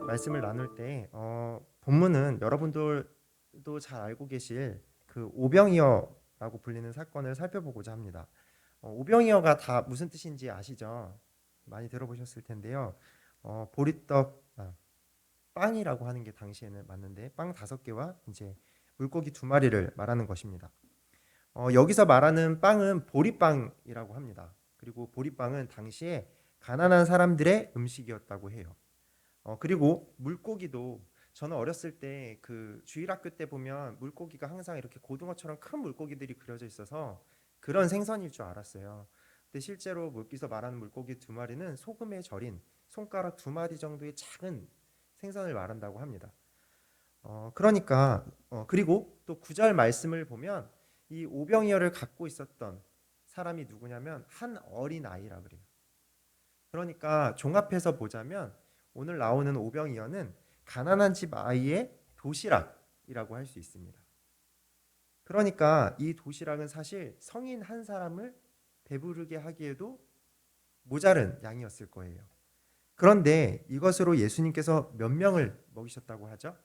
말씀을 나눌 때 본문은 여러분들도 잘 알고 계실 그 오병이어라고 불리는 사건을 살펴보고자 합니다. 오병이어가 다 무슨 뜻인지 아시죠? 많이 들어보셨을 텐데요. 보리떡 빵이라고 하는 게 당시에는 맞는데 빵 5개와 이제 물고기 2마리를 말하는 것입니다. 여기서 말하는 빵은 보리빵이라고 합니다. 그리고 보리빵은 당시에 가난한 사람들의 음식이었다고 해요. 그리고 물고기도 저는 어렸을 때 그 주일학교 때 보면 물고기가 항상 이렇게 고등어처럼 큰 물고기들이 그려져 있어서 그런 생선일 줄 알았어요. 근데 실제로 여기서 말하는 물고기 2마리는 소금에 절인 손가락 2마리 정도의 작은 생선을 말한다고 합니다. 그러니까 그리고 또 9절 말씀을 보면 이 오병이어를 갖고 있었던 사람이 누구냐면 한 어린 아이라 그래요. 그러니까 종합해서 보자면 오늘 나오는 오병이어는 가난한 집 아이의 도시락이라고 할 수 있습니다. 그러니까 이 도시락은 사실 성인 한 사람을 배부르게 하기에도 모자른 양이었을 거예요. 그런데 이것으로 예수님께서 몇 명을 먹이셨다고 하죠?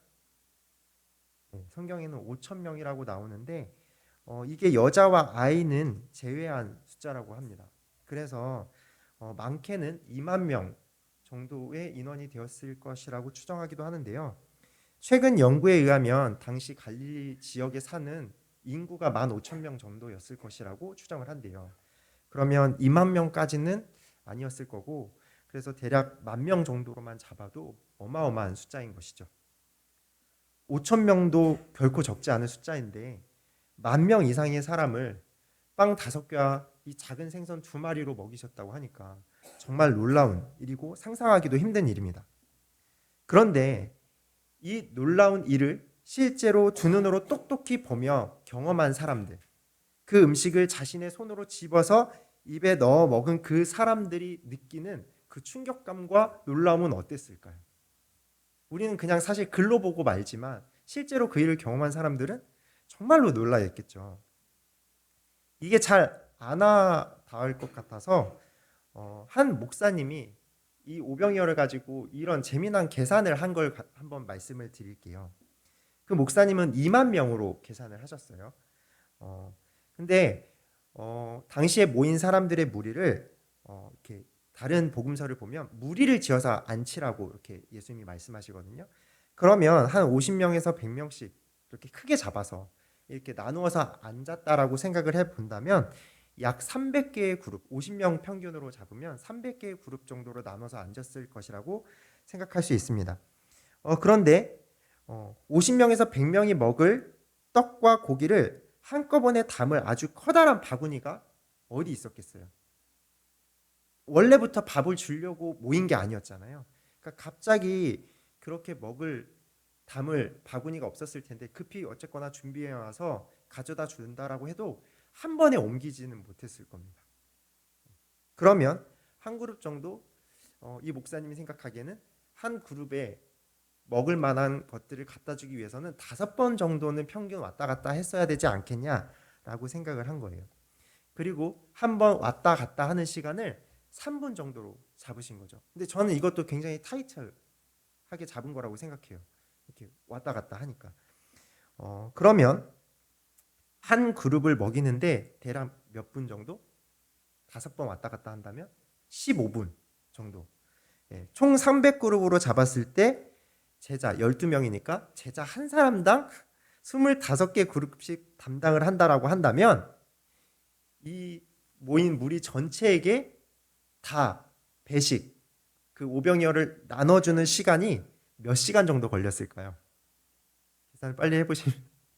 네, 성경에는 5천 명이라고 나오는데 이게 여자와 아이는 제외한 숫자라고 합니다. 그래서 많게는 2만 명 정도의 인원이 되었을 것이라고 추정하기도 하는데요. 최근 연구에 의하면 당시 갈릴리 지역에 사는 인구가 15,000명 정도였을 것이라고 추정을 한대요. 그러면 2만 명까지는 아니었을 거고 그래서 대략 1만 명 정도로만 잡아도 어마어마한 숫자인 것이죠. 5천 명도 결코 적지 않은 숫자인데 1만 명 이상의 사람을 빵 5개와 이 작은 생선 2마리로 먹이셨다고 하니까 정말 놀라운 일이고 상상하기도 힘든 일입니다. 그런데 이 놀라운 일을 실제로 두 눈으로 똑똑히 보며 경험한 사람들, 그 음식을 자신의 손으로 집어서 입에 넣어 먹은 그 사람들이 느끼는 그 충격감과 놀라움은 어땠을까요? 우리는 그냥 사실 글로 보고 말지만 실제로 그 일을 경험한 사람들은 정말로 놀라했겠죠. 이게 잘 안 와닿을 것 같아서 한 목사님이 이 오병이어를 가지고 이런 재미난 계산을 한 걸 한번 말씀을 드릴게요. 그 목사님은 2만 명으로 계산을 하셨어요. 어, 근데 당시에 모인 사람들의 무리를 이렇게 다른 복음서를 보면 무리를 지어서 앉히라고 이렇게 예수님이 말씀하시거든요. 그러면 한 50명에서 100명씩 이렇게 크게 잡아서 이렇게 나누어서 앉았다라고 생각을 해 본다면 약 300개의 그룹, 50명 평균으로 잡으면 300개의 그룹 정도로 나눠서 앉았을 것이라고 생각할 수 있습니다. 그런데 50명에서 100명이 먹을 떡과 고기를 한꺼번에 담을 아주 커다란 바구니가 어디 있었겠어요? 원래부터 밥을 주려고 모인 게 아니었잖아요. 그러니까 갑자기 그렇게 담을 바구니가 없었을 텐데 급히 어쨌거나 준비해 와서 가져다 준다라고 해도 한 번에 옮기지는 못했을 겁니다. 그러면 한 그룹 정도 이 목사님이 생각하기에는 한 그룹에 먹을 만한 것들을 갖다 주기 위해서는 5번 정도는 평균 왔다 갔다 했어야 되지 않겠냐라고 생각을 한 거예요. 그리고 한 번 왔다 갔다 하는 시간을 3분 정도로 잡으신 거죠. 근데 저는 이것도 굉장히 타이트하게 잡은 거라고 생각해요. 이렇게 왔다 갔다 하니까. 그러면 한 그룹을 먹이는데 대략 몇 분 정도? 5번 왔다 갔다 한다면 15분 정도. 예, 총 300그룹으로 잡았을 때 제자 12명이니까 제자 한 사람당 25개 그룹씩 담당을 한다라고 한다면 이 모인 무리 전체에게 다 배식 그 오병이어를 나눠주는 시간이 몇 시간 정도 걸렸을까요? 계산을 빨리 해보실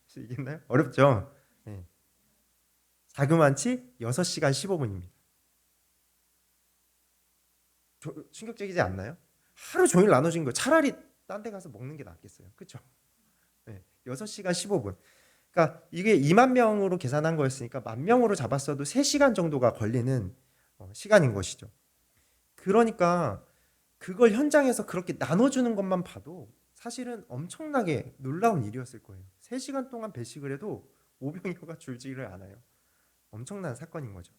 수 있겠나요? 어렵죠? 네. 자그만치 6시간 15분입니다. 충격적이지 않나요? 하루 종일 나눠진 거 차라리 딴 데 가서 먹는 게 낫겠어요. 그렇죠? 네. 6시간 15분. 그러니까 이게 2만 명으로 계산한 거였으니까 1만 명으로 잡았어도 3시간 정도가 걸리는 시간인 것이죠. 그러니까 그걸 현장에서 그렇게 나눠주는 것만 봐도 사실은 엄청나게 놀라운 일이었을 거예요. 3시간 동안 배식을 해도 오병이어가 줄지를 않아요. 엄청난 사건인 거죠.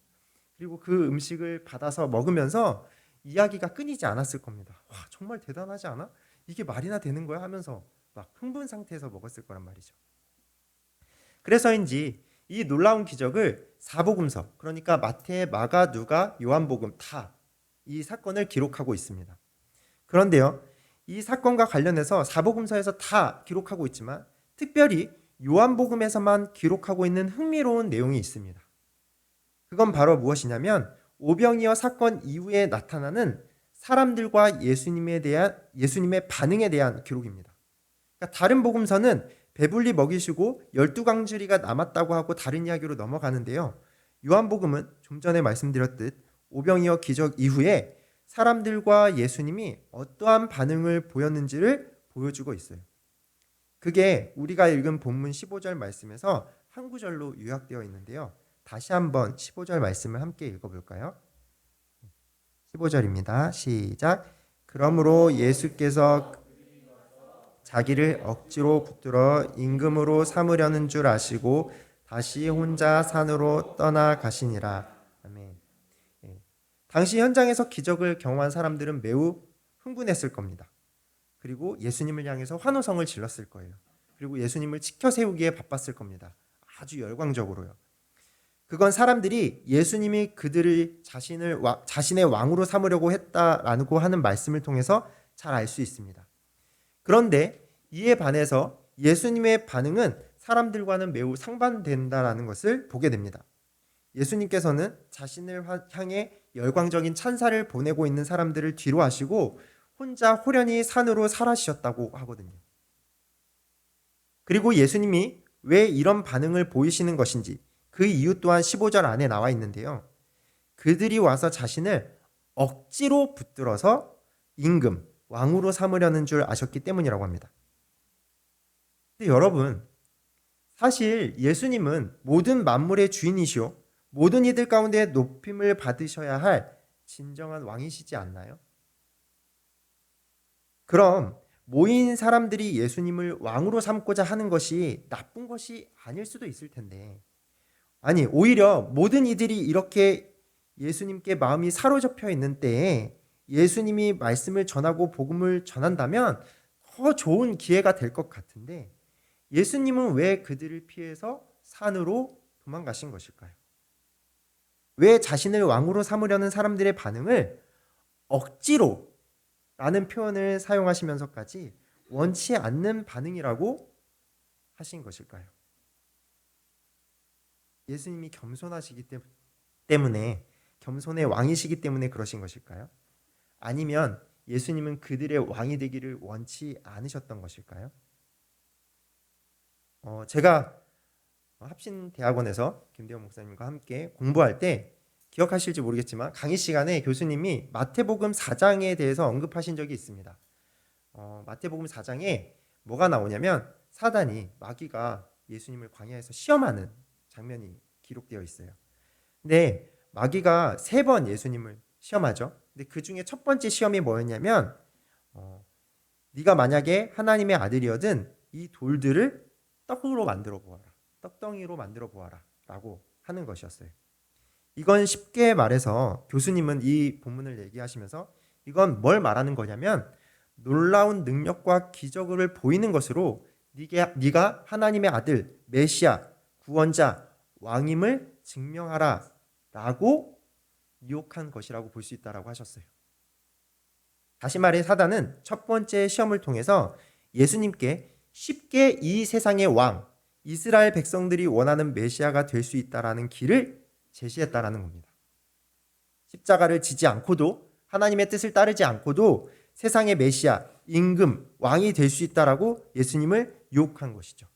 그리고 그 음식을 받아서 먹으면서 이야기가 끊이지 않았을 겁니다. 와, 정말 대단하지 않아? 이게 말이나 되는 거야 하면서 막 흥분 상태에서 먹었을 거란 말이죠. 그래서인지 이 놀라운 기적을 사복음서, 그러니까 마태, 마가, 누가, 요한복음 다 이 사건을 기록하고 있습니다. 그런데요, 이 사건과 관련해서 사복음서에서 다 기록하고 있지만 특별히 요한복음에서만 기록하고 있는 흥미로운 내용이 있습니다. 그건 바로 무엇이냐면 오병이어 사건 이후에 나타나는 사람들과 예수님의 반응에 대한 기록입니다. 그러니까 다른 복음서는 배불리 먹이시고 12광주리가 남았다고 하고 다른 이야기로 넘어가는데요. 요한복음은 좀 전에 말씀드렸듯 오병이어 기적 이후에 사람들과 예수님이 어떠한 반응을 보였는지를 보여주고 있어요. 그게 우리가 읽은 본문 15절 말씀에서 한 구절로 요약되어 있는데요. 다시 한번 15절 말씀을 함께 읽어볼까요? 15절입니다. 시작. 그러므로 예수께서 자기를 억지로 붙들어 임금으로 삼으려는 줄 아시고 다시 혼자 산으로 떠나가시니라. 아멘. 예. 당시 현장에서 기적을 경험한 사람들은 매우 흥분했을 겁니다. 그리고 예수님을 향해서 환호성을 질렀을 거예요. 그리고 예수님을 지켜 세우기에 바빴을 겁니다. 아주 열광적으로요. 그건 사람들이 예수님이 그들을 자신의 왕으로 삼으려고 했다라고 하는 말씀을 통해서 잘 알 수 있습니다. 그런데 이에 반해서 예수님의 반응은 사람들과는 매우 상반된다라는 것을 보게 됩니다. 예수님께서는 자신을 향해 열광적인 찬사를 보내고 있는 사람들을 뒤로 하시고 혼자 호련히 산으로 살아시었다고 하거든요. 그리고 예수님이 왜 이런 반응을 보이시는 것인지 그 이유 또한 15절 안에 나와 있는데요. 그들이 와서 자신을 억지로 붙들어서 임금, 왕으로 삼으려는 줄 아셨기 때문이라고 합니다. 근데 여러분, 사실 예수님은 모든 만물의 주인이시오, 모든 이들 가운데 높임을 받으셔야 할 진정한 왕이시지 않나요? 그럼 모인 사람들이 예수님을 왕으로 삼고자 하는 것이 나쁜 것이 아닐 수도 있을 텐데, 아니 오히려 모든 이들이 이렇게 예수님께 마음이 사로잡혀 있는 때에 예수님이 말씀을 전하고 복음을 전한다면 더 좋은 기회가 될 것 같은데 예수님은 왜 그들을 피해서 산으로 도망가신 것일까요? 왜 자신을 왕으로 삼으려는 사람들의 반응을 억지로 라는 표현을 사용하시면서까지 원치 않는 반응이라고 하신 것일까요? 예수님이 겸손하시기 때문에, 겸손의 왕이시기 때문에 그러신 것일까요? 아니면 예수님은 그들의 왕이 되기를 원치 않으셨던 것일까요? 제가 합신대학원에서 김대원 목사님과 함께 공부할 때 기억하실지 모르겠지만 강의 시간에 교수님이 마태복음 4장에 대해서 언급하신 적이 있습니다. 마태복음 4장에 뭐가 나오냐면 사단이, 마귀가 예수님을 광야에서 시험하는 장면이 기록되어 있어요. 근데 마귀가 3번 예수님을 시험하죠. 근데 그 중에 첫 번째 시험이 뭐였냐면 네가 만약에 하나님의 아들이어든 이 돌들을 떡으로 만들어 보아라, 떡덩이로 만들어 보아라 라고 하는 것이었어요. 이건 쉽게 말해서 교수님은 이 본문을 얘기하시면서 이건 뭘 말하는 거냐면 놀라운 능력과 기적을 보이는 것으로 네가 하나님의 아들, 메시아, 구원자, 왕임을 증명하라 라고 유혹한 것이라고 볼 수 있다라고 하셨어요. 다시 말해 사단은 첫 번째 시험을 통해서 예수님께 쉽게 이 세상의 왕, 이스라엘 백성들이 원하는 메시아가 될 수 있다라는 길을 제시했다라는 겁니다. 십자가를 지지 않고도, 하나님의 뜻을 따르지 않고도 세상의 메시아, 임금, 왕이 될 수 있다라고 예수님을 유혹한 것이죠.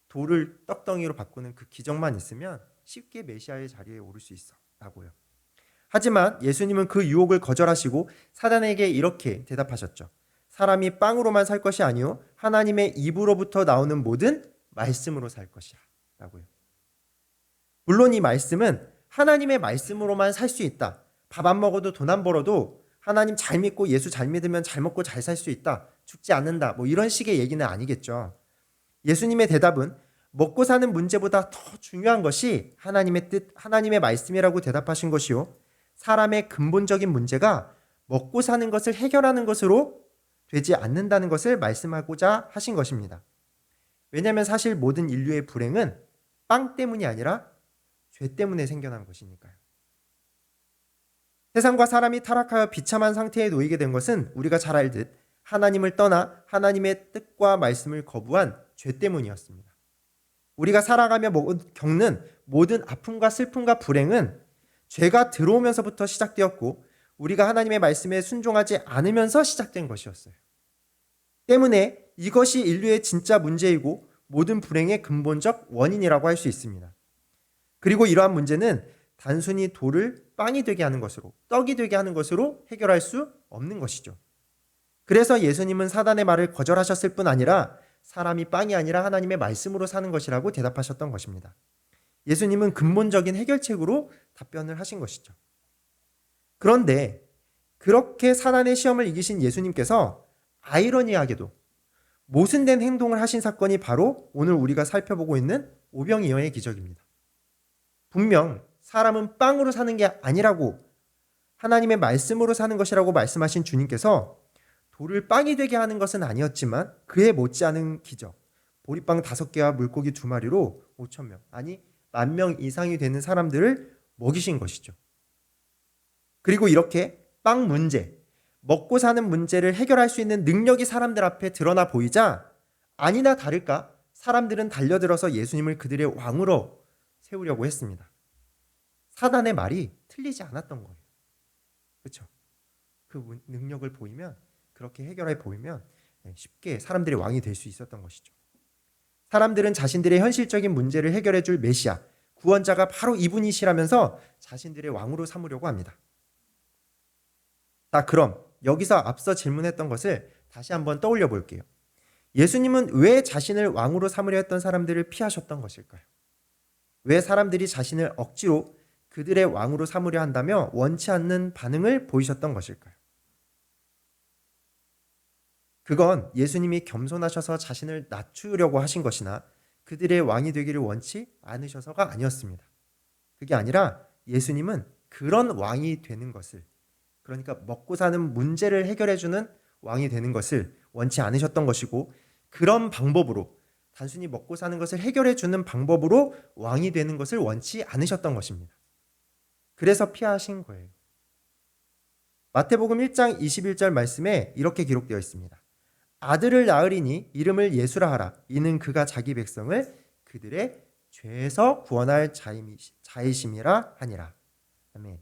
돌을 떡덩이로 바꾸는 그 기적만 있으면 쉽게 메시아의 자리에 오를 수 있어 라고요. 하지만 예수님은 그 유혹을 거절하시고 사단에게 이렇게 대답하셨죠. 사람이 빵으로만 살 것이 아니요 하나님의 입으로부터 나오는 모든 말씀으로 살 것이라 라고요. 물론 이 말씀은 하나님의 말씀으로만 살 수 있다, 밥 안 먹어도 돈 안 벌어도 하나님 잘 믿고 예수 잘 믿으면 잘 먹고 잘 살 수 있다, 죽지 않는다, 뭐 이런 식의 얘기는 아니겠죠. 예수님의 대답은 먹고 사는 문제보다 더 중요한 것이 하나님의 뜻, 하나님의 말씀이라고 대답하신 것이요, 사람의 근본적인 문제가 먹고 사는 것을 해결하는 것으로 되지 않는다는 것을 말씀하고자 하신 것입니다. 왜냐하면 사실 모든 인류의 불행은 빵 때문이 아니라 죄 때문에 생겨난 것이니까요. 세상과 사람이 타락하여 비참한 상태에 놓이게 된 것은 우리가 잘 알듯 하나님을 떠나 하나님의 뜻과 말씀을 거부한 죄 때문이었습니다. 우리가 살아가며 겪는 모든 아픔과 슬픔과 불행은 죄가 들어오면서부터 시작되었고 우리가 하나님의 말씀에 순종하지 않으면서 시작된 것이었어요. 때문에 이것이 인류의 진짜 문제이고 모든 불행의 근본적 원인이라고 할 수 있습니다. 그리고 이러한 문제는 단순히 돌을 빵이 되게 하는 것으로, 떡이 되게 하는 것으로 해결할 수 없는 것이죠. 그래서 예수님은 사단의 말을 거절하셨을 뿐 아니라 사람이 빵이 아니라 하나님의 말씀으로 사는 것이라고 대답하셨던 것입니다. 예수님은 근본적인 해결책으로 답변을 하신 것이죠. 그런데 그렇게 사단의 시험을 이기신 예수님께서 아이러니하게도 모순된 행동을 하신 사건이 바로 오늘 우리가 살펴보고 있는 오병이어의 기적입니다. 분명 사람은 빵으로 사는 게 아니라고 하나님의 말씀으로 사는 것이라고 말씀하신 주님께서 돌을 빵이 되게 하는 것은 아니었지만 그에 못지않은 기적, 보리빵 5개와 물고기 2마리로 5,000명, 아니 10,000명 이상이 되는 사람들을 먹이신 것이죠. 그리고 이렇게 빵 문제, 먹고 사는 문제를 해결할 수 있는 능력이 사람들 앞에 드러나 보이자 아니나 다를까 사람들은 달려들어서 예수님을 그들의 왕으로 세우려고 했습니다. 사단의 말이 틀리지 않았던 거예요. 그렇죠? 그 능력을 보이면, 그렇게 해결해 보이면 쉽게 사람들의 왕이 될 수 있었던 것이죠. 사람들은 자신들의 현실적인 문제를 해결해 줄 메시아, 구원자가 바로 이분이시라면서 자신들의 왕으로 삼으려고 합니다. 자, 그럼 여기서 앞서 질문했던 것을 다시 한번 떠올려 볼게요. 예수님은 왜 자신을 왕으로 삼으려 했던 사람들을 피하셨던 것일까요? 왜 사람들이 자신을 억지로 그들의 왕으로 삼으려 한다며 원치 않는 반응을 보이셨던 것일까요? 그건 예수님이 겸손하셔서 자신을 낮추려고 하신 것이나 그들의 왕이 되기를 원치 않으셔서가 아니었습니다. 그게 아니라 예수님은 그런 왕이 되는 것을, 그러니까 먹고 사는 문제를 해결해주는 왕이 되는 것을 원치 않으셨던 것이고, 그런 방법으로, 단순히 먹고 사는 것을 해결해주는 방법으로 왕이 되는 것을 원치 않으셨던 것입니다. 그래서 피하신 거예요. 마태복음 1장 21절 말씀에 이렇게 기록되어 있습니다. 아들을 낳으리니 이름을 예수라 하라. 이는 그가 자기 백성을 그들의 죄에서 구원할 자이심이라 하니라. 아멘.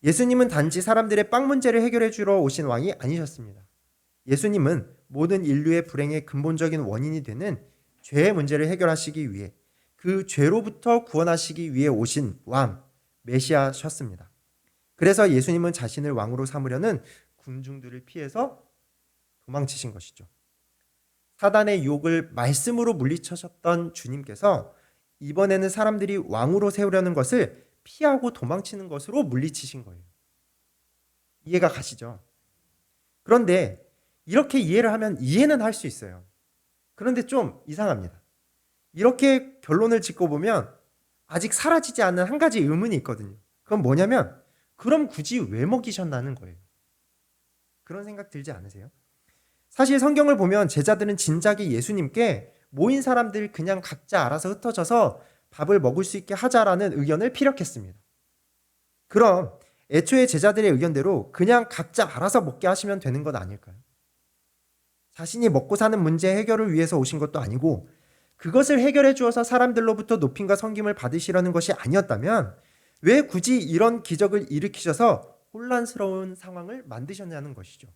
예수님은 단지 사람들의 빵 문제를 해결해 주러 오신 왕이 아니셨습니다. 예수님은 모든 인류의 불행의 근본적인 원인이 되는 죄의 문제를 해결하시기 위해, 그 죄로부터 구원하시기 위해 오신 왕, 메시아셨습니다. 그래서 예수님은 자신을 왕으로 삼으려는 군중들을 피해서 도망치신 것이죠. 사단의 유혹을 말씀으로 물리쳐셨던 주님께서 이번에는 사람들이 왕으로 세우려는 것을 피하고 도망치는 것으로 물리치신 거예요. 이해가 가시죠? 그런데 이렇게 이해를 하면 이해는 할 수 있어요. 그런데 좀 이상합니다. 이렇게 결론을 짓고 보면 아직 사라지지 않는 한 가지 의문이 있거든요. 그건 뭐냐면, 그럼 굳이 왜 먹이셨나는 거예요. 그런 생각 들지 않으세요? 사실 성경을 보면 제자들은 진작에 예수님께 모인 사람들 그냥 각자 알아서 흩어져서 밥을 먹을 수 있게 하자라는 의견을 피력했습니다. 그럼 애초에 제자들의 의견대로 그냥 각자 알아서 먹게 하시면 되는 건 아닐까요? 자신이 먹고 사는 문제 해결을 위해서 오신 것도 아니고, 그것을 해결해 주어서 사람들로부터 높임과 섬김을 받으시려는 것이 아니었다면 왜 굳이 이런 기적을 일으키셔서 혼란스러운 상황을 만드셨냐는 것이죠.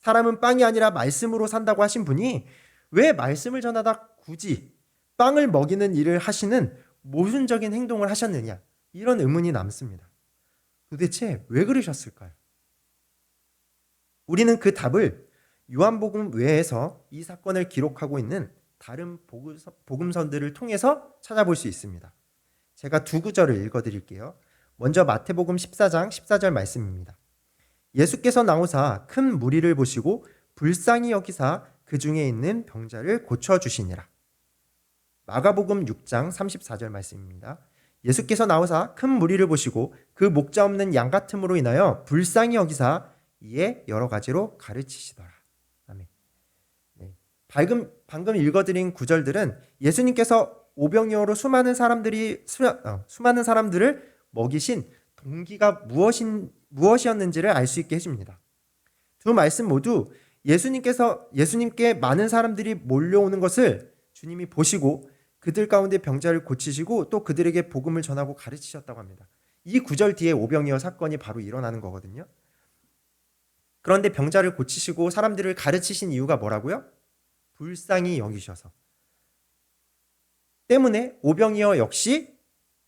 사람은 빵이 아니라 말씀으로 산다고 하신 분이 왜 말씀을 전하다 굳이 빵을 먹이는 일을 하시는 모순적인 행동을 하셨느냐, 이런 의문이 남습니다. 도대체 왜 그러셨을까요? 우리는 그 답을 요한복음 외에서 이 사건을 기록하고 있는 다른 복음서들을 통해서 찾아볼 수 있습니다. 제가 2구절을 읽어드릴게요. 먼저 마태복음 14장 14절 말씀입니다. 예수께서 나오사 큰 무리를 보시고 불쌍히 여기사 그 중에 있는 병자를 고쳐주시니라. 마가복음 6장 34절 말씀입니다. 예수께서 나오사 큰 무리를 보시고 그 목자 없는 양 같음으로 인하여 불쌍히 여기사 이에 여러 가지로 가르치시더라. 아멘. 네. 방금 읽어드린 구절들은 예수님께서 오병이어로 수많은 사람들을 먹이신 동기가 무엇이었는지를 알 수 있게 해줍니다. 두 말씀 모두 예수님께 많은 사람들이 몰려오는 것을 주님이 보시고 그들 가운데 병자를 고치시고 또 그들에게 복음을 전하고 가르치셨다고 합니다. 이 구절 뒤에 오병이어 사건이 바로 일어나는 거거든요. 그런데 병자를 고치시고 사람들을 가르치신 이유가 뭐라고요? 불쌍히 여기셔서. 때문에 오병이어 역시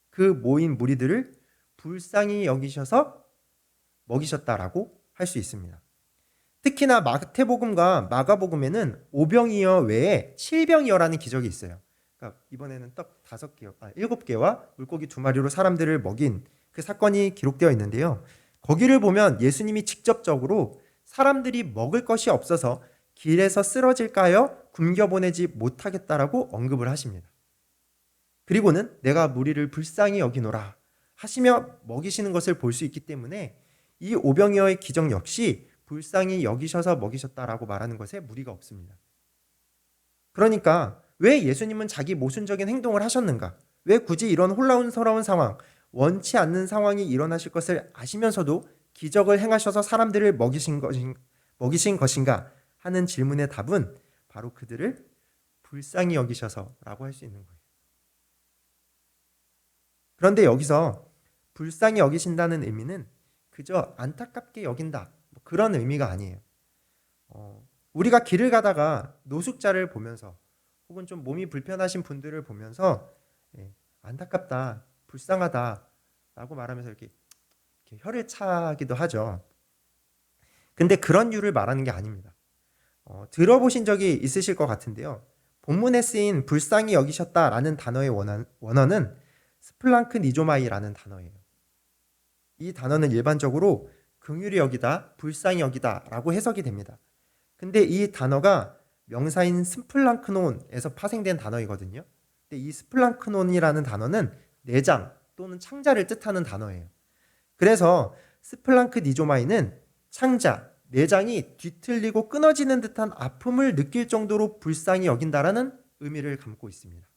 그 모인 무리들을 불쌍히 여기셔서 먹이셨다라고 할 수 있습니다. 특히나 마태복음과 마가복음에는 오병이어 외에 칠병이어라는 기적이 있어요. 그러니까 이번에는 떡 7개와 물고기 2마리로 사람들을 먹인 그 사건이 기록되어 있는데요. 거기를 보면 예수님이 직접적으로 사람들이 먹을 것이 없어서 길에서 쓰러질까요? 굶겨보내지 못하겠다라고 언급을 하십니다. 그리고는 내가 무리를 불쌍히 여기노라 하시며 먹이시는 것을 볼 수 있기 때문에 이 오병이어의 기적 역시 불쌍히 여기셔서 먹이셨다라고 말하는 것에 무리가 없습니다. 그러니까 왜 예수님은 자기 모순적인 행동을 하셨는가? 왜 굳이 이런 혼란스러운 상황, 원치 않는 상황이 일어나실 것을 아시면서도 기적을 행하셔서 사람들을 먹이신 것인가 하는 질문의 답은 바로 그들을 불쌍히 여기셔서라고 할 수 있는 거예요. 그런데 여기서 불쌍히 여기신다는 의미는 그저 안타깝게 여긴다 그런 의미가 아니에요. 우리가 길을 가다가 노숙자를 보면서 혹은 좀 몸이 불편하신 분들을 보면서 안타깝다, 불쌍하다 라고 말하면서 이렇게 혀를 차기도 하죠. 근데 그런 이유를 말하는 게 아닙니다. 들어보신 적이 있으실 것 같은데요. 본문에 쓰인 불쌍히 여기셨다라는 단어의 원어는 스플랑크니조마이라는 단어예요. 이 단어는 일반적으로 긍휼히 여기다, 불쌍히 여기다 라고 해석이 됩니다. 근데 이 단어가 명사인 스플랑크논에서 파생된 단어이거든요. 근데 이 스플랑크논이라는 단어는 내장 또는 창자를 뜻하는 단어예요. 그래서 스플랑크니조마이는 창자, 내장이 뒤틀리고 끊어지는 듯한 아픔을 느낄 정도로 불쌍히 여긴다라는 의미를 담고 있습니다.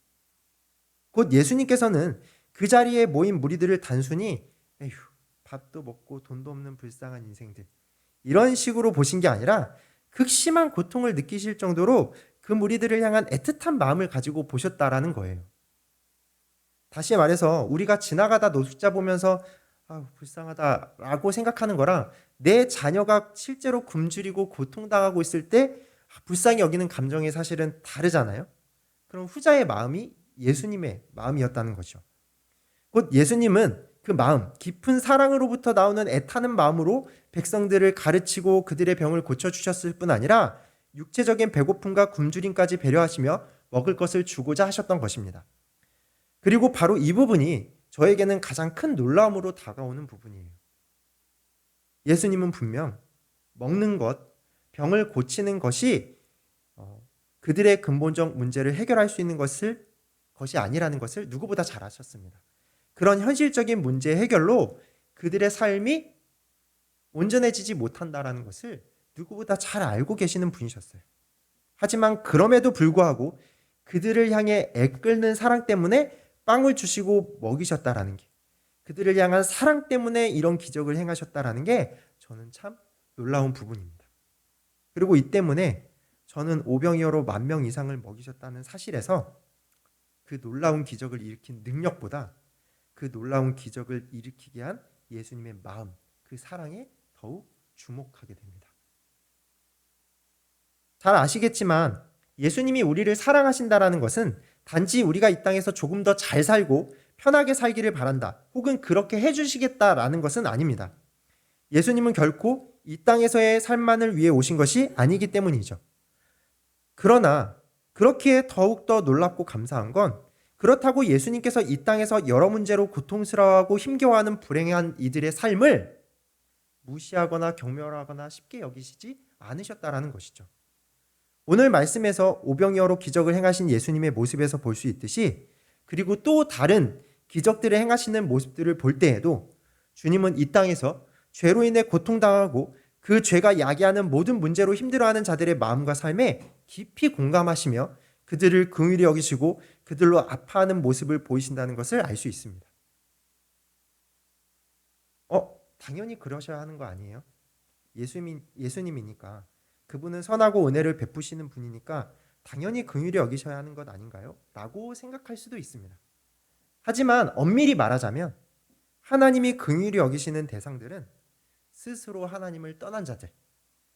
곧 예수님께서는 그 자리에 모인 무리들을 단순히 에휴, 밥도 먹고 돈도 없는 불쌍한 인생들 이런 식으로 보신 게 아니라 극심한 고통을 느끼실 정도로 그 무리들을 향한 애틋한 마음을 가지고 보셨다라는 거예요. 다시 말해서 우리가 지나가다 노숙자 보면서 불쌍하다라고 생각하는 거랑 내 자녀가 실제로 굶주리고 고통당하고 있을 때 불쌍히 여기는 감정이 사실은 다르잖아요. 그럼 후자의 마음이 예수님의 마음이었다는 거죠. 곧 예수님은 그 마음, 깊은 사랑으로부터 나오는 애타는 마음으로 백성들을 가르치고 그들의 병을 고쳐주셨을 뿐 아니라 육체적인 배고픔과 굶주림까지 배려하시며 먹을 것을 주고자 하셨던 것입니다. 그리고 바로 이 부분이 저에게는 가장 큰 놀라움으로 다가오는 부분이에요. 예수님은 분명 먹는 것, 병을 고치는 것이 그들의 근본적 문제를 해결할 수 있는 것이 아니라는 것을 누구보다 잘 아셨습니다. 그런 현실적인 문제 해결로 그들의 삶이 온전해지지 못한다라는 것을 누구보다 잘 알고 계시는 분이셨어요. 하지만 그럼에도 불구하고 그들을 향해 애끓는 사랑 때문에 빵을 주시고 먹이셨다라는 게, 그들을 향한 사랑 때문에 이런 기적을 행하셨다라는 게 저는 참 놀라운 부분입니다. 그리고 이 때문에 저는 오병이어로 10,000명 이상을 먹이셨다는 사실에서 그 놀라운 기적을 일으킨 능력보다 그 놀라운 기적을 일으키게 한 예수님의 마음, 그 사랑에 더욱 주목하게 됩니다. 잘 아시겠지만 예수님이 우리를 사랑하신다라는 것은 단지 우리가 이 땅에서 조금 더 잘 살고 편하게 살기를 바란다, 혹은 그렇게 해주시겠다라는 것은 아닙니다. 예수님은 결코 이 땅에서의 삶만을 위해 오신 것이 아니기 때문이죠. 그러나 그렇기에 더욱더 놀랍고 감사한 건, 그렇다고 예수님께서 이 땅에서 여러 문제로 고통스러워하고 힘겨워하는 불행한 이들의 삶을 무시하거나 경멸하거나 쉽게 여기시지 않으셨다라는 것이죠. 오늘 말씀에서 오병이어로 기적을 행하신 예수님의 모습에서 볼 수 있듯이, 그리고 또 다른 기적들을 행하시는 모습들을 볼 때에도 주님은 이 땅에서 죄로 인해 고통당하고 그 죄가 야기하는 모든 문제로 힘들어하는 자들의 마음과 삶에 깊이 공감하시며 그들을 긍휼히 여기시고 그들로 아파하는 모습을 보이신다는 것을 알 수 있습니다. 당연히 그러셔야 하는 거 아니에요? 예수님이니까, 그분은 선하고 은혜를 베푸시는 분이니까 당연히 긍휼히 여기셔야 하는 것 아닌가요? 라고 생각할 수도 있습니다. 하지만 엄밀히 말하자면 하나님이 긍휼히 여기시는 대상들은 스스로 하나님을 떠난 자들,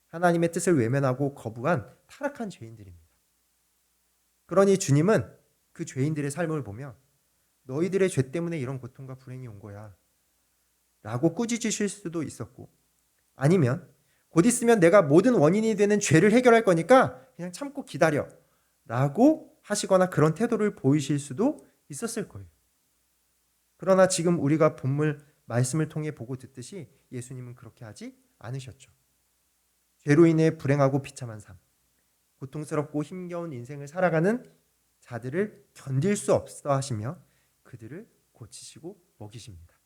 하나님의 뜻을 외면하고 거부한 타락한 죄인들입니다. 그러니 주님은 그 죄인들의 삶을 보며 너희들의 죄 때문에 이런 고통과 불행이 온 거야 라고 꾸짖으실 수도 있었고, 아니면 곧 있으면 내가 모든 원인이 되는 죄를 해결할 거니까 그냥 참고 기다려 라고 하시거나 그런 태도를 보이실 수도 있었을 거예요. 그러나 지금 우리가 본문 말씀을 통해 보고 듣듯이 예수님은 그렇게 하지 않으셨죠. 죄로 인해 불행하고 비참한 삶, 고통스럽고 힘겨운 인생을 살아가는 자들을 견딜 수 없어 하시며 그들을 고치시고 먹이십니다.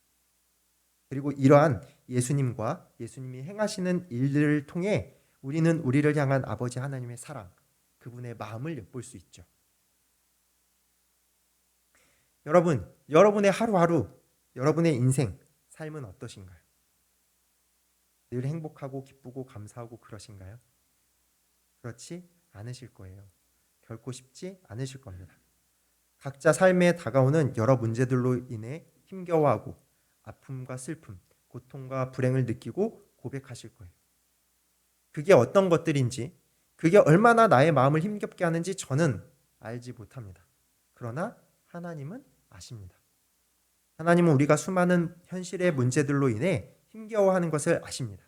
그리고 이러한 예수님과 예수님이 행하시는 일들을 통해 우리는 우리를 향한 아버지 하나님의 사랑, 그분의 마음을 엿볼 수 있죠. 여러분, 여러분의 하루하루, 여러분의 인생, 삶은 어떠신가요? 늘 행복하고 기쁘고 감사하고 그러신가요? 그렇지 않으실 거예요. 결코 쉽지 않으실 겁니다. 각자 삶에 다가오는 여러 문제들로 인해 힘겨워하고 아픔과 슬픔, 고통과 불행을 느끼고 고백하실 거예요. 그게 어떤 것들인지, 그게 얼마나 나의 마음을 힘겹게 하는지 저는 알지 못합니다. 그러나 하나님은 아십니다. 하나님은 우리가 수많은 현실의 문제들로 인해 힘겨워하는 것을 아십니다.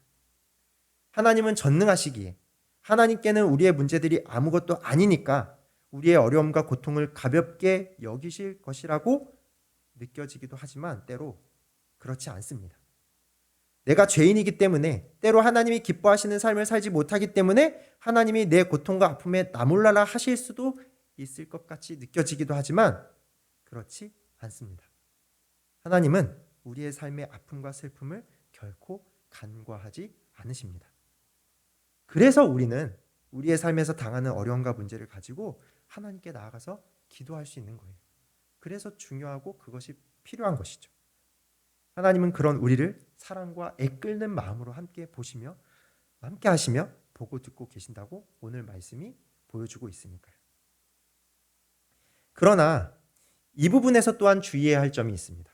하나님은 전능하시기에 하나님께는 우리의 문제들이 아무것도 아니니까 우리의 어려움과 고통을 가볍게 여기실 것이라고 느껴지기도 하지만 때로 그렇지 않습니다. 내가 죄인이기 때문에, 때로 하나님이 기뻐하시는 삶을 살지 못하기 때문에 하나님이 내 고통과 아픔에 나몰라라 하실 수도 있을 것 같이 느껴지기도 하지만 그렇지 않습니다. 하나님은 우리의 삶의 아픔과 슬픔을 결코 간과하지 않으십니다. 그래서 우리는 우리의 삶에서 당하는 어려움과 문제를 가지고 하나님께 나아가서 기도할 수 있는 거예요. 그래서 중요하고 그것이 필요한 것이죠. 하나님은 그런 우리를 사랑과 애끓는 마음으로 함께 보시며 함께 하시며 보고 듣고 계신다고 오늘 말씀이 보여주고 있으니까요. 그러나 이 부분에서 또한 주의해야 할 점이 있습니다.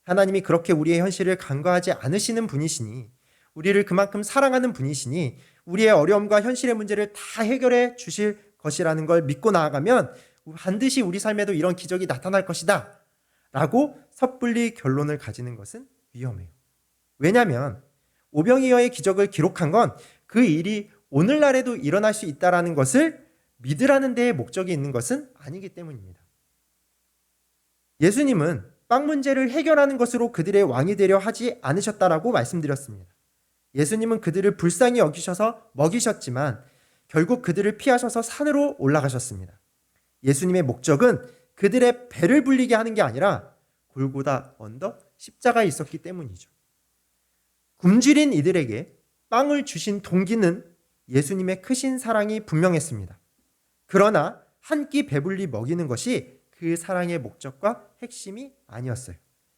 하나님이 그렇게 우리의 현실을 간과하지 않으시는 분이시니, 우리를 그만큼 사랑하는 분이시니 우리의 어려움과 현실의 문제를 다 해결해 주실 것이라는 걸 믿고 나아가면 반드시 우리 삶에도 이런 기적이 나타날 것이다 라고 섣불리 결론을 가지는 것은 위험해요. 왜냐하면 오병이어의 기적을 기록한 건 그 일이 오늘날에도 일어날 수 있다는 것을 믿으라는 데에 목적이 있는 것은 아니기 때문입니다. 예수님은 빵 문제를 해결하는 것으로 그들의 왕이 되려 하지 않으셨다라고 말씀드렸습니다. 예수님은 그들을 불쌍히 여기셔서 먹이셨지만 결국 그들을 피하셔서 산으로 올라가셨습니다. 예수님의 목적은 그들의 배를 불리게 하는 게 아니라 골고다 언덕 십자가에 있었기 때문이죠. 굶주린 이들에게 빵을 주신 동기는 예수님의 크신 사랑이 분명했습니다. 그러나 한 끼 배불리 먹이는 것이 그 사랑의 목적과 핵심이 아니었어요.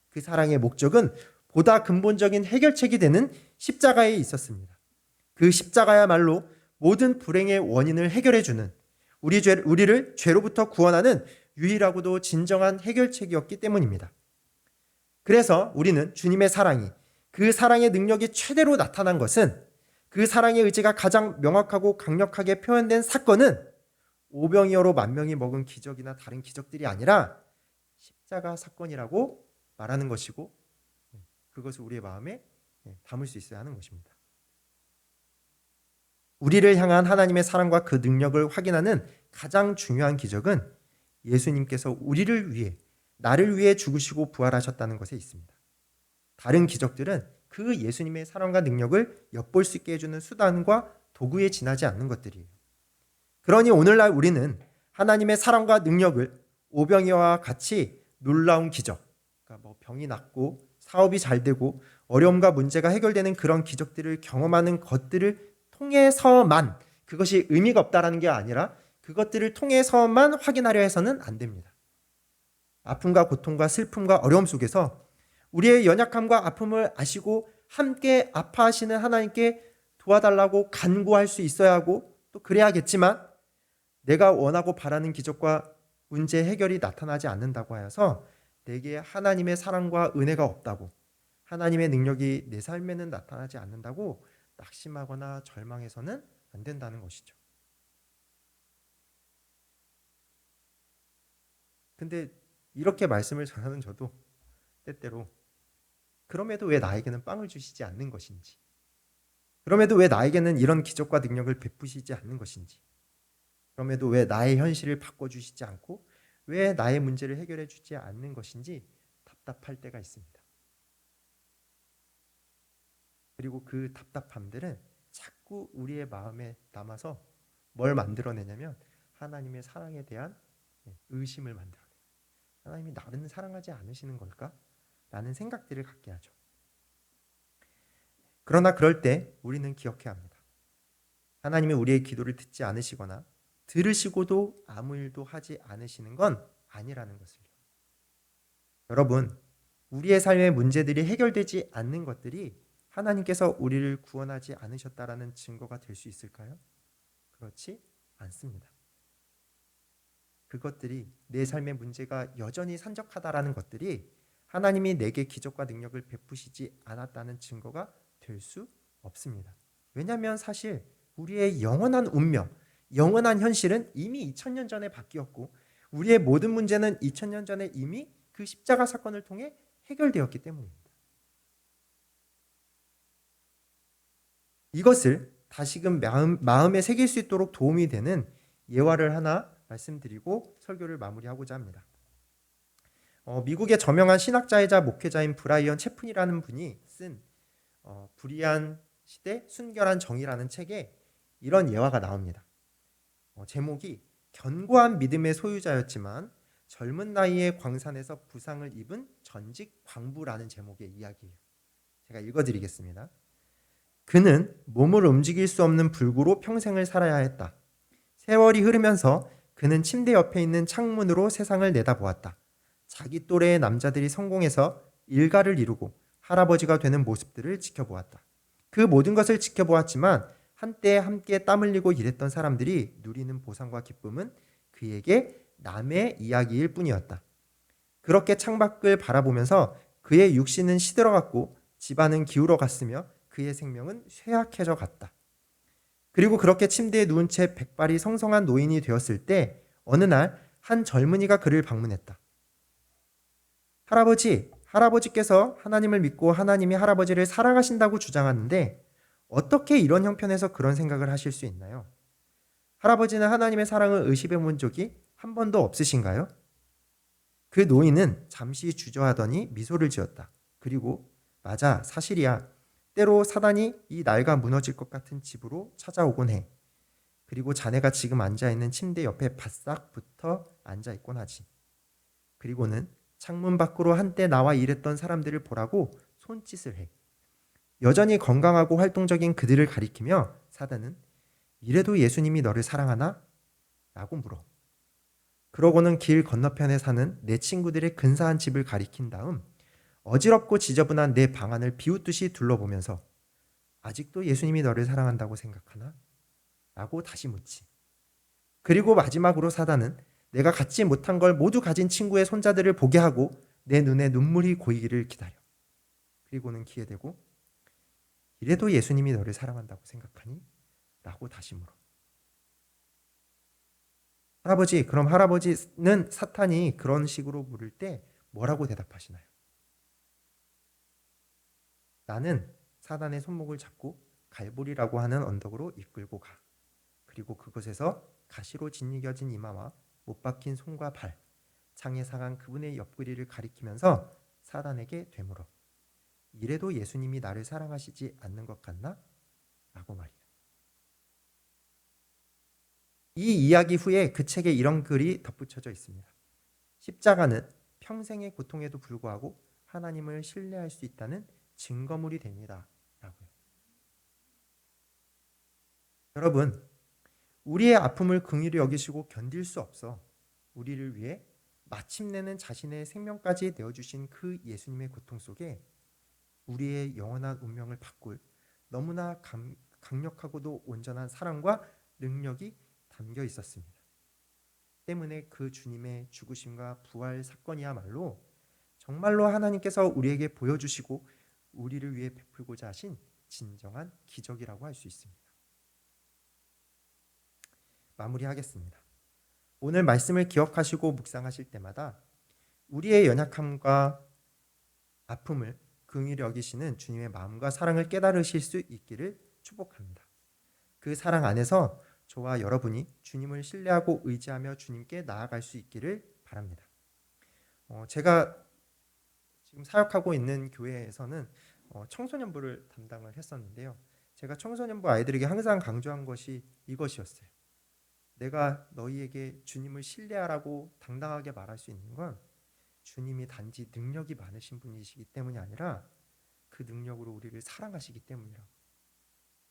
그 사랑의 목적은 보다 근본적인 해결책이 되는 십자가에 있었습니다. 그 십자가야말로 모든 불행의 원인을 해결해주는, 우리를 죄로부터 구원하는 유일하고도 진정한 해결책이었기 때문입니다. 그래서 우리는 주님의 사랑이, 그 사랑의 능력이 최대로 나타난 것은, 그 사랑의 의지가 가장 명확하고 강력하게 표현된 사건은 오병이어로 만 명이 먹은 기적이나 다른 기적들이 아니라 십자가 사건이라고 말하는 것이고, 그것을 우리의 마음에 담을 수 있어야 하는 것입니다. 우리를 향한 하나님의 사랑과 그 능력을 확인하는 가장 중요한 기적은 예수님께서 우리를 위해, 나를 위해 죽으시고 부활하셨다는 것에 있습니다. 다른 기적들은 그 예수님의 사랑과 능력을 엿볼 수 있게 해주는 수단과 도구에 지나지 않는 것들이에요. 그러니 오늘날 우리는 하나님의 사랑과 능력을 오병이어와 같이 놀라운 기적, 그러니까 병이 낫고 사업이 잘 되고 어려움과 문제가 해결되는 그런 기적들을 경험하는 것들을 통해서만, 그것이 의미가 없다라는 게 아니라 그것들을 통해서만 확인하려 해서는 안 됩니다. 아픔과 고통과 슬픔과 어려움 속에서 우리의 연약함과 아픔을 아시고 함께 아파하시는 하나님께 도와달라고 간구할 수 있어야 하고, 또 그래야겠지만 내가 원하고 바라는 기적과 문제 해결이 나타나지 않는다고 하여서 내게 하나님의 사랑과 은혜가 없다고, 하나님의 능력이 내 삶에는 나타나지 않는다고 낙심하거나 절망해서는 안 된다는 것이죠. 근데 이렇게 말씀을 전하는 저도 때때로 그럼에도 왜 나에게는 빵을 주시지 않는 것인지, 그럼에도 왜 나에게는 이런 기적과 능력을 베푸시지 않는 것인지, 그럼에도 왜 나의 현실을 바꿔주시지 않고 왜 나의 문제를 해결해 주지 않는 것인지 답답할 때가 있습니다. 그리고 그 답답함들은 자꾸 우리의 마음에 남아서 뭘 만들어내냐면 하나님의 사랑에 대한 의심을 만들어내요. 하나님이 나를 사랑하지 않으시는 걸까? 라는 생각들을 갖게 하죠. 그러나 그럴 때 우리는 기억해야 합니다. 하나님이 우리의 기도를 듣지 않으시거나 들으시고도 아무 일도 하지 않으시는 건 아니라는 것을요. 여러분, 우리의 삶의 문제들이 해결되지 않는 것들이 하나님께서 우리를 구원하지 않으셨다라는 증거가 될 수 있을까요? 그렇지 않습니다. 그것들이, 내 삶의 문제가 여전히 산적하다라는 것들이 하나님이 내게 기적과 능력을 베푸시지 않았다는 증거가 될 수 없습니다. 왜냐하면 사실 우리의 영원한 운명, 영원한 현실은 이미 2000년 전에 바뀌었고 우리의 모든 문제는 2000년 전에 이미 그 십자가 사건을 통해 해결되었기 때문입니다. 이것을 다시금 마음에 새길 수 있도록 도움이 되는 예화를 하나 말씀드리고 설교를 마무리하고자 합니다. 미국의 저명한 신학자이자 목회자인 브라이언 채픈이라는 분이 쓴 불의한 시대 순결한 정의라는 책에 이런 예화가 나옵니다. 제목이 견고한 믿음의 소유자였지만 젊은 나이에 광산에서 부상을 입은 전직 광부라는 제목의 이야기예요. 제가 읽어드리겠습니다. 그는 몸을 움직일 수 없는 불구로 평생을 살아야 했다. 세월이 흐르면서 그는 침대 옆에 있는 창문으로 세상을 내다보았다. 자기 또래의 남자들이 성공해서 일가를 이루고 할아버지가 되는 모습들을 지켜보았다. 그 모든 것을 지켜보았지만 한때 함께 땀 흘리고 일했던 사람들이 누리는 보상과 기쁨은 그에게 남의 이야기일 뿐이었다. 그렇게 창밖을 바라보면서 그의 육신은 시들어갔고 집안은 기울어갔으며 그의 생명은 쇠약해져 갔다. 그리고 그렇게 침대에 누운 채 백발이 성성한 노인이 되었을 때 어느 날 한 젊은이가 그를 방문했다. 할아버지께서 하나님을 믿고 하나님이 할아버지를 사랑하신다고 주장하는데 어떻게 이런 형편에서 그런 생각을 하실 수 있나요? 할아버지는 하나님의 사랑을 의심해 본 적이 한 번도 없으신가요? 그 노인은 잠시 주저하더니 미소를 지었다. 그리고 맞아, 사실이야. 때로 사단이 이 낡아 무너질 것 같은 집으로 찾아오곤 해. 그리고 자네가 지금 앉아있는 침대 옆에 바싹 붙어 앉아있곤 하지. 그리고는 창문 밖으로 한때 나와 일했던 사람들을 보라고 손짓을 해. 여전히 건강하고 활동적인 그들을 가리키며 사단은 이래도 예수님이 너를 사랑하나? 라고 물어. 그러고는 길 건너편에 사는 내 친구들의 근사한 집을 가리킨 다음 어지럽고 지저분한 내 방안을 비웃듯이 둘러보면서 아직도 예수님이 너를 사랑한다고 생각하나? 라고 다시 묻지. 그리고 마지막으로 사단은 내가 갖지 못한 걸 모두 가진 친구의 손자들을 보게 하고 내 눈에 눈물이 고이기를 기다려. 그리고는 귀에 대고 이래도 예수님이 너를 사랑한다고 생각하니? 라고 다시 물어. 그럼 할아버지는 사탄이 그런 식으로 물을 때 뭐라고 대답하시나요? 나는 사단의 손목을 잡고 갈보리라고 하는 언덕으로 이끌고 가. 그리고 그곳에서 가시로 짓이겨진 이마와 못 박힌 손과 발, 창에 상한 그분의 옆구리를 가리키면서 사단에게 되물어. 이래도 예수님이 나를 사랑하시지 않는 것 같나? 라고 말이에요. 이 이야기 후에 그 책에 이런 글이 덧붙여져 있습니다. 십자가는 평생의 고통에도 불구하고 하나님을 신뢰할 수 있다는 증거물이 됩니다. 라고요. 여러분, 우리의 아픔을 긍휼히 여기시고 견딜 수 없어 우리를 위해 마침내는 자신의 생명까지 내어주신 그 예수님의 고통 속에 우리의 영원한 운명을 바꿀 너무나 강력하고도 온전한 사랑과 능력이 담겨 있었습니다. 때문에 그 주님의 죽으심과 부활 사건이야말로 정말로 하나님께서 우리에게 보여주시고 우리를 위해 베풀고자 하신 진정한 기적이라고 할 수 있습니다. 마무리하겠습니다. 오늘 말씀을 기억하시고 묵상하실 때마다 우리의 연약함과 아픔을 긍휼히 여기시는 주님의 마음과 사랑을 깨달으실 수 있기를 축복합니다. 그 사랑 안에서 저와 여러분이 주님을 신뢰하고 의지하며 주님께 나아갈 수 있기를 바랍니다. 제가 지금 사역하고 있는 교회에서는 청소년부를 담당을 했었는데요. 제가 청소년부 아이들에게 항상 강조한 것이 이것이었어요. 내가 너희에게 주님을 신뢰하라고 당당하게 말할 수 있는 건 주님이 단지 능력이 많으신 분이시기 때문이 아니라 그 능력으로 우리를 사랑하시기 때문이라고.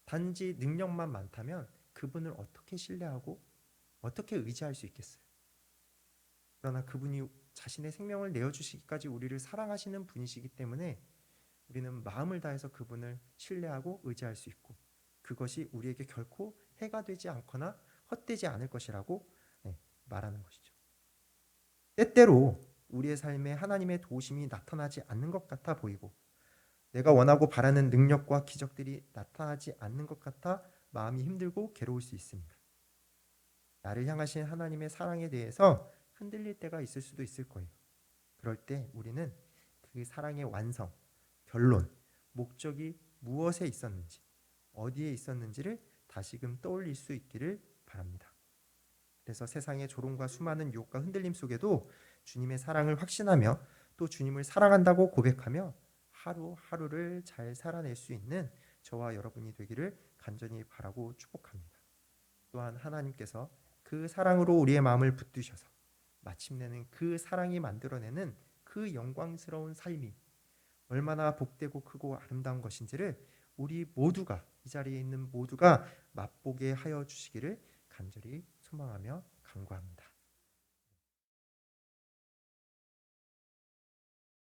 단지 능력만 많다면 그분을 어떻게 신뢰하고 어떻게 의지할 수 있겠어요? 그러나 그분이 자신의 생명을 내어주시기까지 우리를 사랑하시는 분이시기 때문에 우리는 마음을 다해서 그분을 신뢰하고 의지할 수 있고 그것이 우리에게 결코 해가 되지 않거나 헛되지 않을 것이라고 말하는 것이죠. 때때로 우리의 삶에 하나님의 도우심이 나타나지 않는 것 같아 보이고 내가 원하고 바라는 능력과 기적들이 나타나지 않는 것 같아 마음이 힘들고 괴로울 수 있습니다. 나를 향하신 하나님의 사랑에 대해서 흔들릴 때가 있을 수도 있을 거예요. 그럴 때 우리는 그 사랑의 완성, 결론, 목적이 무엇에 있었는지, 어디에 있었는지를 다시금 떠올릴 수 있기를 바랍니다. 그래서 세상의 조롱과 수많은 유혹과 흔들림 속에도 주님의 사랑을 확신하며 또 주님을 사랑한다고 고백하며 하루하루를 잘 살아낼 수 있는 저와 여러분이 되기를 간절히 바라고 축복합니다. 또한 하나님께서 그 사랑으로 우리의 마음을 붙드셔서 마침내는 그 사랑이 만들어내는 그 영광스러운 삶이 얼마나 복되고 크고 아름다운 것인지를 우리 모두가 이 자리에 있는 모두가 맛보게 하여 주시기를 간절히 소망하며 간구합니다.